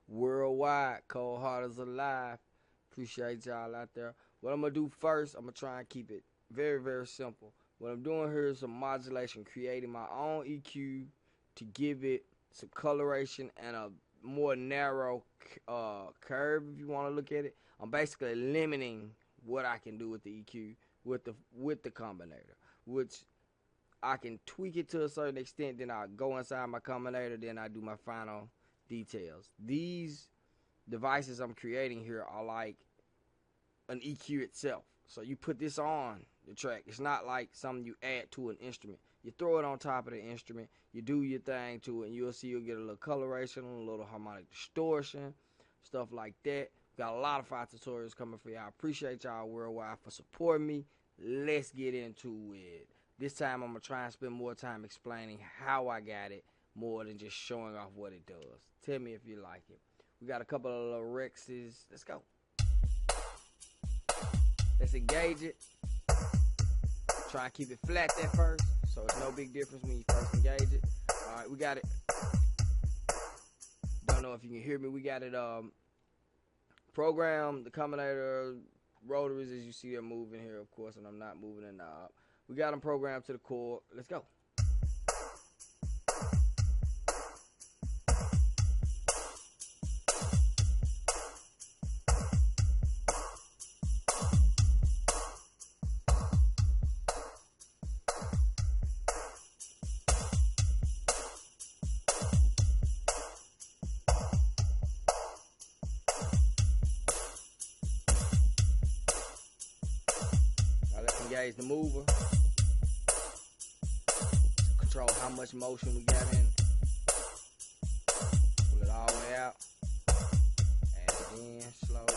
Worldwide, Cold Heart is alive. Appreciate y'all out there. What I'm gonna do first, I'm gonna try and keep it very, very simple. What I'm doing here is some modulation, creating my own EQ to give it some coloration and a more narrow curve, if you want to look at it. I'm basically limiting what I can do with the EQ with the combinator, which I can tweak it to a certain extent. Then I go inside my combinator. Then I do my final details. These devices I'm creating here are like an EQ itself. So you put this on the track. It's not like something you add to an instrument. You throw it on top of the instrument. You do your thing to it, and you'll see you'll get a little coloration, a little harmonic distortion, stuff like that. Got a lot of fire tutorials coming for y'all. I appreciate y'all worldwide for supporting me. Let's get into it. This time I'm going to try and spend more time explaining how I got it more than just showing off what it does. Tell me if you like it. We got a couple of little Rexes. Let's go. Let's engage it. Try and keep it flat at first, so it's no big difference when you first engage it. Alright, we got it. Don't know if you can hear me. We got it programmed. The combinator rotaries, as you see, they're moving here, of course, and I'm not moving the knob. We got them programmed to the chord. Let's go. Engage the mover, control how much motion we got in, pull it all the way out, add it in slowly.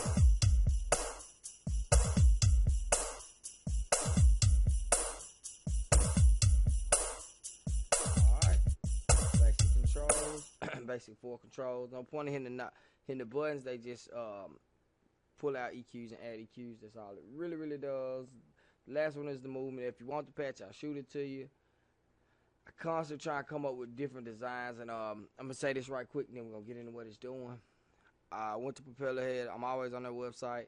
Alright, basic controls, basic 4 controls. No point in hitting the buttons, they just pull out EQs and add EQs. That's all it really does. Last one is the movement. If you want the patch, I'll shoot it to you. I constantly try to come up with different designs, and I'm gonna say this right quick, and then we're gonna get into what it's doing. I went to Propellerhead. I'm always on their website,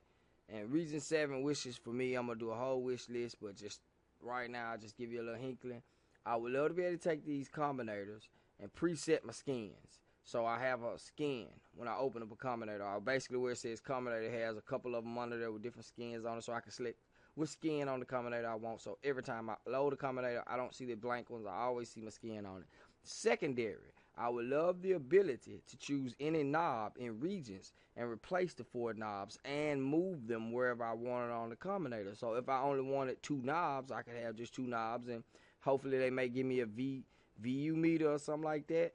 and Region 7 wishes for me. I'm gonna do a whole wish list, but just right now, I'll just give you a little hinkling. I would love to be able to take these combinators and preset my skins. So I have a skin when I open up a combinator. Basically, where it says combinator, has a couple of them under there with different skins on it, so I can select what skin on the combinator I want. So every time I load the combinator, I don't see the blank ones. I always see my skin on it. Secondary, I would love the ability to choose any knob in regions and replace the 4 knobs and move them wherever I want it on the combinator. So if I only wanted 2 knobs, I could have just 2 knobs, and hopefully they may give me a VU meter or something like that.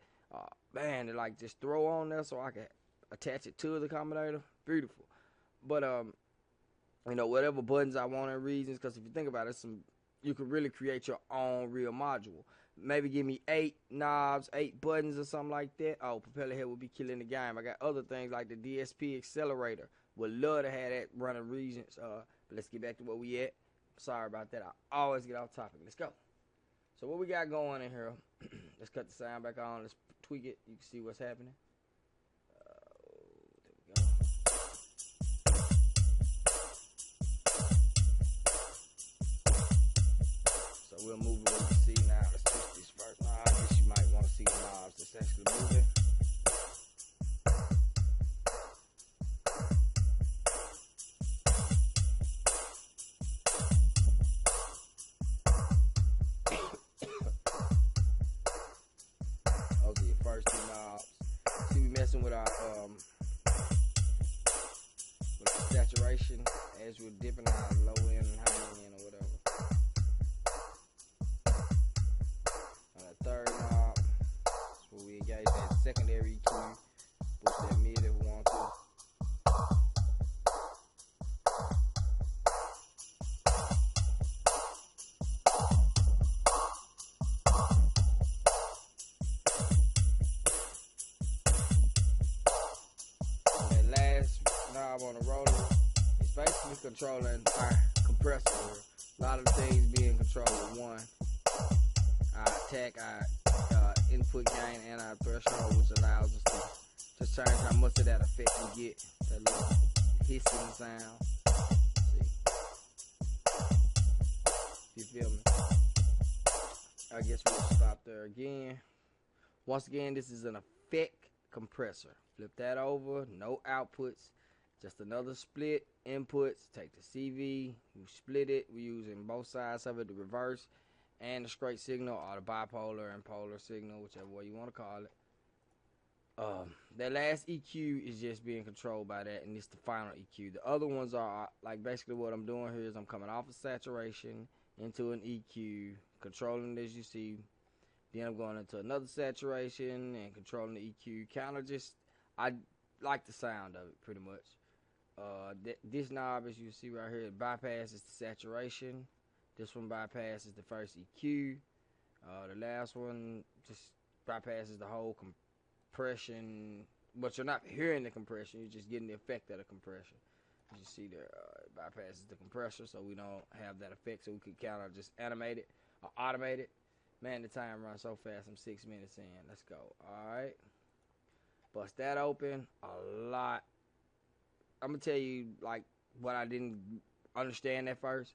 Man, like just throw on there so I can attach it to the combinator. Beautiful. But you know, whatever buttons I want in regions, because if you think about it, you can really create your own real module. Maybe give me 8 knobs, 8 buttons or something like that. Oh, Propellerhead would be killing the game. I got other things like the DSP accelerator. Would love to have that running regions. But let's get back to where we at. Sorry about that. I always get off topic. Let's go. So what we got going in here, let's cut the sound back on. Let's tweak it. You can see what's happening. There we go. So we'll move it where you see now. Let's test this first. I guess you might want to see the knobs that's actually moving. Those are your first 2 knobs. See, we messing with our with the saturation as we're dipping our low end and high end or whatever. Third knob, that's where we engage that secondary EQ, boost that mid if we want to. And that last knob on the rotor is basically controlling our compressor. A lot of the things being controlled with one. Our attack, our output gain and our threshold, which allows us to just change how much of that effect we get. That little hissing sound. See? You feel me? I guess we'll stop there again. Once again, this is an effect compressor. Flip that over, no outputs, just another split inputs. Take the CV, we split it. We're using both sides of it, the reverse and the straight signal, or the bipolar and polar signal, whichever way you want to call it. That last EQ is just being controlled by that, and it's the final EQ. The other ones are like basically what I'm doing here is I'm coming off of saturation into an EQ, controlling it as you see. Then I'm going into another saturation and controlling the EQ. Kind of just, I like the sound of it pretty much. This knob, as you see right here, it bypasses the saturation. This one bypasses the first EQ. The last one just bypasses the whole compression. But you're not hearing the compression, you're just getting the effect of the compression. As you see there, it bypasses the compressor, so we don't have that effect, so we could kind of just animate it or automate it. Man, the time runs so fast. I'm 6 minutes in. Let's go. Alright. Bust that open. A lot. I'm going to tell you, like, what I didn't understand at first.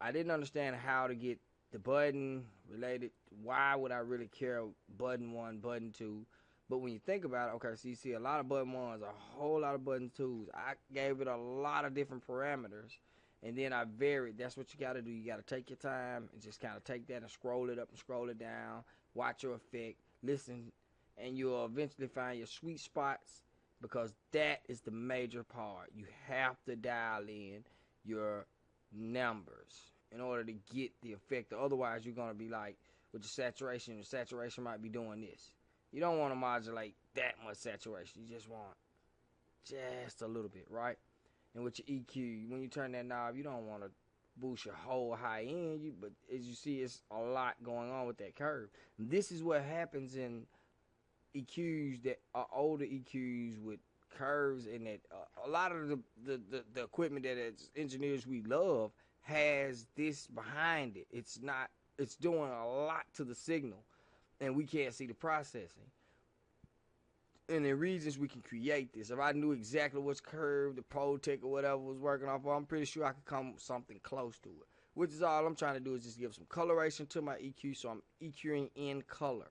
I didn't understand how to get the button related. Why would I really care button 1, button 2? But when you think about it, okay, so you see a lot of button 1s, a whole lot of button 2s. I gave it a lot of different parameters. And then I varied. That's what you got to do. You got to take your time and just kind of take that and scroll it up and scroll it down. Watch your effect. Listen. And you'll eventually find your sweet spots, because that is the major part. You have to dial in your numbers in order to get the effect. Otherwise, you're going to be like with your saturation might be doing this. You don't want to modulate that much saturation. You just want just a little bit, right? And with your EQ, when you turn that knob, you don't want to boost your whole high end. But as you see, it's a lot going on with that curve. And this is what happens in EQs that are older EQs with curves, and that a lot of the equipment that as engineers we love has this behind it. It's doing a lot to the signal, and we can't see the processing. And the reasons we can create this. If I knew exactly which curve the Protec or whatever was working off of, I'm pretty sure I could come with something close to it. Which is all I'm trying to do, is just give some coloration to my EQ, so I'm EQing in color.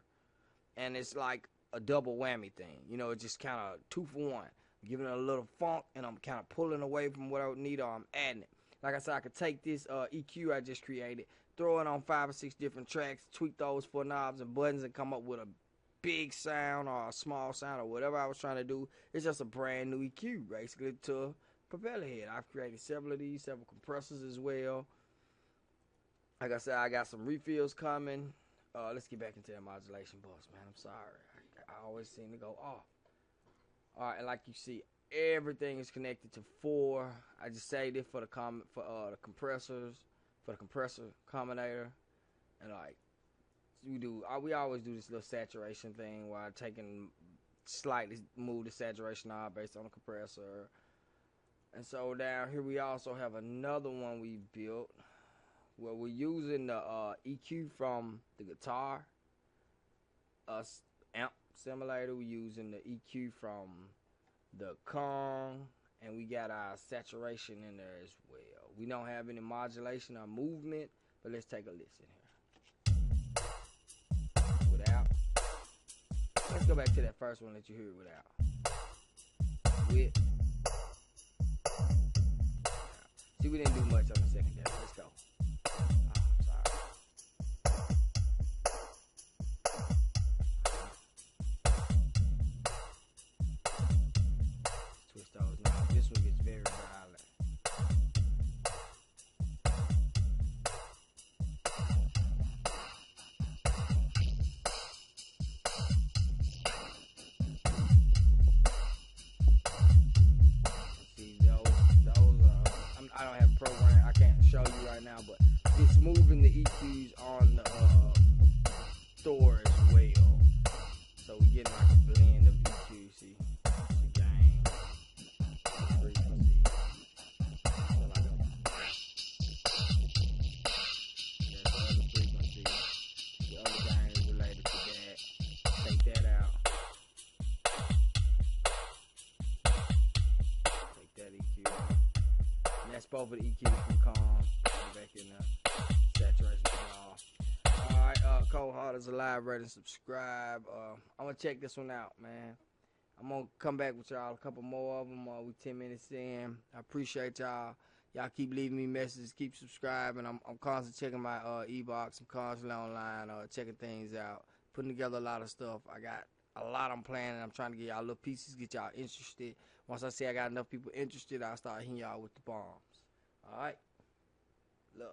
And it's like a double whammy thing. You know, it's just kind of 2 for 1. Giving it a little funk, and I'm kind of pulling away from what I would need, or I'm adding it. Like I said, I could take this EQ I just created, throw it on 5 or 6 different tracks, tweak those 4 knobs and buttons, and come up with a big sound or a small sound or whatever I was trying to do. It's just a brand new EQ basically to propeller head. I've created several of these, several compressors as well. Like I said, I got some refills coming. Let's get back into that modulation bus, man. I'm sorry, I always seem to go off. Alright, and like you see, everything is connected to 4. I just saved it for the compressors, for the compressor combinator, and like we always do this little saturation thing while slightly move the saturation knob based on the compressor. And so down here we also have another one we built where we're using the EQ from the guitar amp simulator. We're using the EQ from the Kong, and we got our saturation in there as well. We don't have any modulation or movement, but let's take a listen here. Without. Let's go back to that first one that you heard without. With. See, we didn't do much on the second day. Let's go. Twist those now. This one gets very violent. See, I don't have a program. I can't show you right now, but it's moving the EQs on the store as well. So we get like a blend of EQ. See, the gain, frequency. So like there's other frequency. The other gain is related to that. both of the EQs from calm. Back in there. Saturation and all. Alright, Cold Heart is alive, rate and subscribe. I'm gonna check this one out, man. I'm gonna come back with y'all a couple more of them. We 10 minutes in. I appreciate y'all. Y'all keep leaving me messages, keep subscribing. I'm constantly checking my e-box. I'm constantly online, checking things out, putting together a lot of stuff. I got a lot I'm planning. I'm trying to get y'all little pieces, get y'all interested. Once I say I got enough people interested, I'll start hitting y'all with the bombs. All right? Love.